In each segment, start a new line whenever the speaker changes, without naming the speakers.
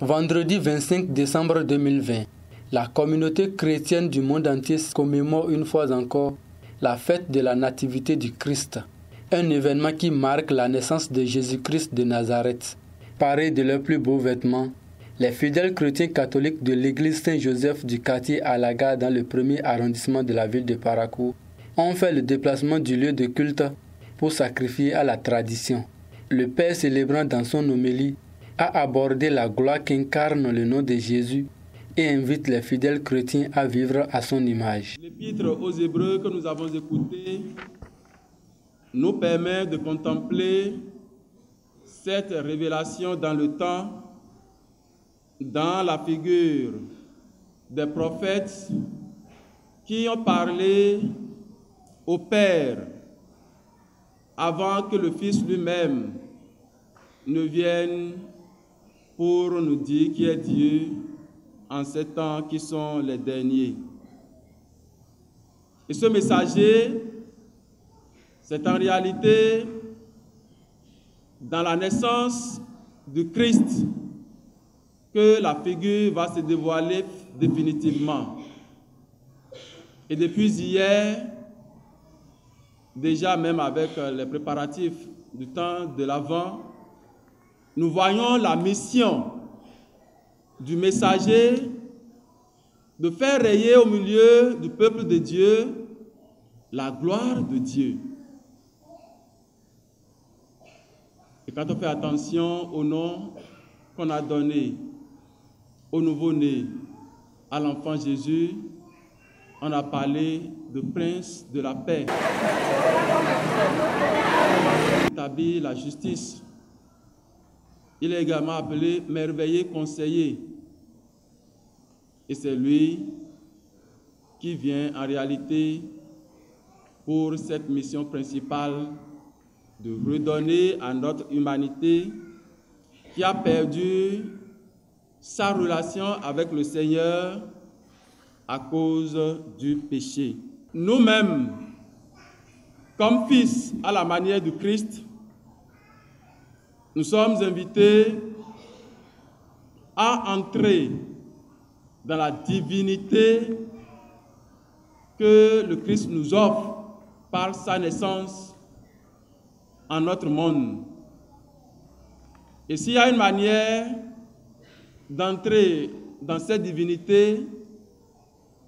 Vendredi 25 décembre 2020, la communauté chrétienne du monde entier commémore une fois encore la fête de la Nativité du Christ, un événement qui marque la naissance de Jésus-Christ de Nazareth. Parés de leurs plus beaux vêtements, les fidèles chrétiens catholiques de l'église Saint-Joseph du quartier Alaga dans le premier arrondissement de la ville de Parakou ont fait le déplacement du lieu de culte pour sacrifier à la tradition. Le Père célébrant dans son homélie a abordé la gloire qu'incarne le nom de Jésus et invite les fidèles chrétiens à vivre à son image.
L'épître aux Hébreux que nous avons écouté nous permet de contempler cette révélation dans le temps, dans la figure des prophètes qui ont parlé au Père avant que le Fils lui-même ne vienne pour nous dire qui est Dieu en ces temps qui sont les derniers. Et ce messager, c'est en réalité dans la naissance du Christ que la figure va se dévoiler définitivement. Et depuis hier, déjà même avec les préparatifs du temps de l'Avent, nous voyons la mission du messager de faire rayer au milieu du peuple de Dieu la gloire de Dieu. Et quand on fait attention au nom qu'on a donné au nouveau-né, à l'enfant Jésus, on a parlé de prince de la paix. Il établit la justice. Il est également appelé merveilleux conseiller. Et c'est lui qui vient en réalité pour cette mission principale de redonner à notre humanité qui a perdu sa relation avec le Seigneur à cause du péché. Nous-mêmes, comme fils à la manière du Christ, nous sommes invités à entrer dans la divinité que le Christ nous offre par sa naissance en notre monde. Et s'il y a une manière d'entrer dans cette divinité,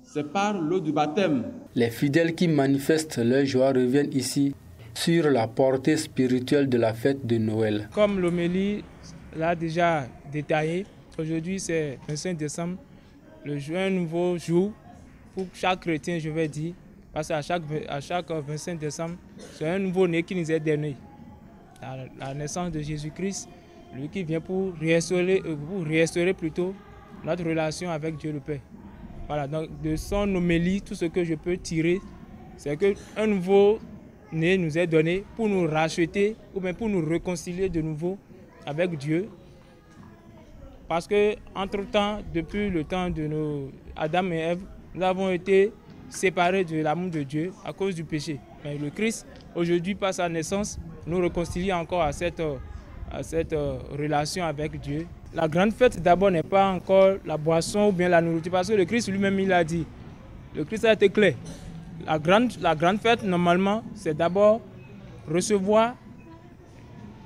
c'est par l'eau du baptême.
Les fidèles qui manifestent leur joie reviennent ici sur la portée spirituelle de la fête de Noël.
Comme l'homélie l'a déjà détaillé, aujourd'hui c'est le 25 décembre, un nouveau jour pour chaque chrétien, je vais dire, parce qu'à chaque 25 décembre, c'est un nouveau-né qui nous est donné. La naissance de Jésus-Christ, lui qui vient pour restaurer plutôt notre relation avec Dieu le Père. Voilà, donc de son homélie, tout ce que je peux tirer, c'est qu'un nouveau-né nous est donné pour nous racheter ou bien pour nous réconcilier de nouveau avec Dieu. Parce que, entre-temps, depuis le temps de nos Adam et Ève, nous avons été séparés de l'amour de Dieu à cause du péché. Mais le Christ, aujourd'hui, par sa naissance, nous réconcilie encore à cette relation avec Dieu. La grande fête, d'abord, n'est pas encore la boisson ou bien la nourriture, parce que le Christ lui-même, il a dit, le Christ a été clair. La grande fête, normalement, c'est d'abord recevoir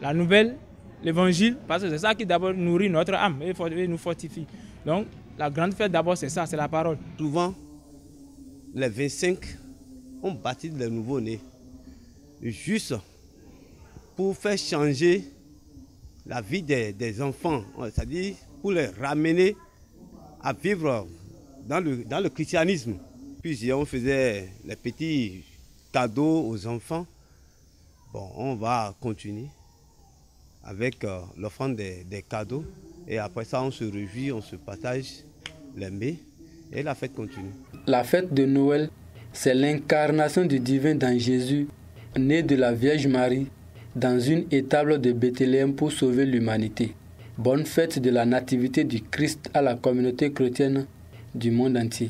la nouvelle, l'évangile, parce que c'est ça qui d'abord nourrit notre âme et nous fortifie. Donc, la grande fête d'abord, c'est ça, c'est la parole.
Souvent, les 25, on baptise les nouveaux-nés, juste pour faire changer la vie des enfants, c'est-à-dire pour les ramener à vivre dans le christianisme. Puis on faisait les petits cadeaux aux enfants. Bon, on va continuer avec l'offrande des cadeaux. Et après ça, on se réjouit, on se partage les mets et la fête continue.
La fête de Noël, c'est l'incarnation du divin dans Jésus, né de la Vierge Marie, dans une étable de Bethléem pour sauver l'humanité. Bonne fête de la Nativité du Christ à la communauté chrétienne du monde entier.